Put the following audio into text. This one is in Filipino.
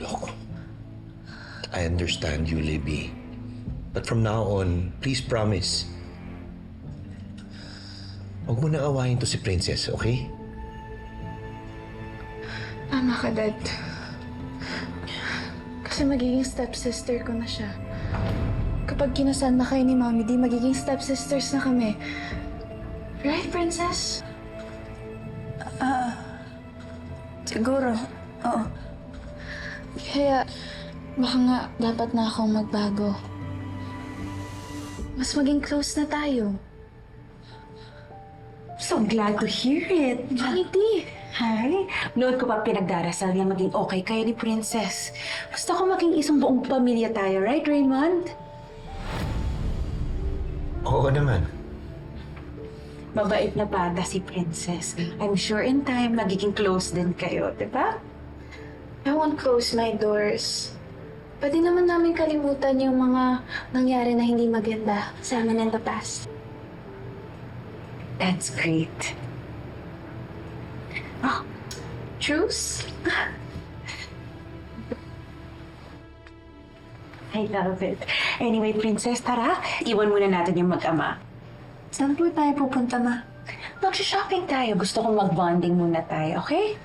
Look, I understand you, Libby. But from now on, please promise. Huwag mo na awayin to si Princess, okay? Tama ka, Dad. Kasi magiging stepsister ko na siya. Kapag kinasal na kayo ni Mommy D, magiging stepsisters na kami. Right, Princess? Siguro, oo. Kaya, baka nga dapat na akong magbago. Mas maging close na tayo. So glad to hear it. Mommy D! Hi. Noon ko pa pinagdarasal niya maging okay kayo ni Princess. Gusto ko maging isang buong pamilya tayo, right, Raymond? Oo naman. Mabait na bata si Princess. I'm sure in time, magiging close din kayo, di ba? I won't close my doors. Pwede naman namin kalimutan yung mga nangyari na hindi maganda sa amin in the past. That's great. Oh, truce? I love it. Anyway, Princess, tara. Iwan muna natin yung mag-ama. Saan po tayo pupunta, Ma? Mag-shopping tayo. Gusto kong mag-bonding muna tayo, okay?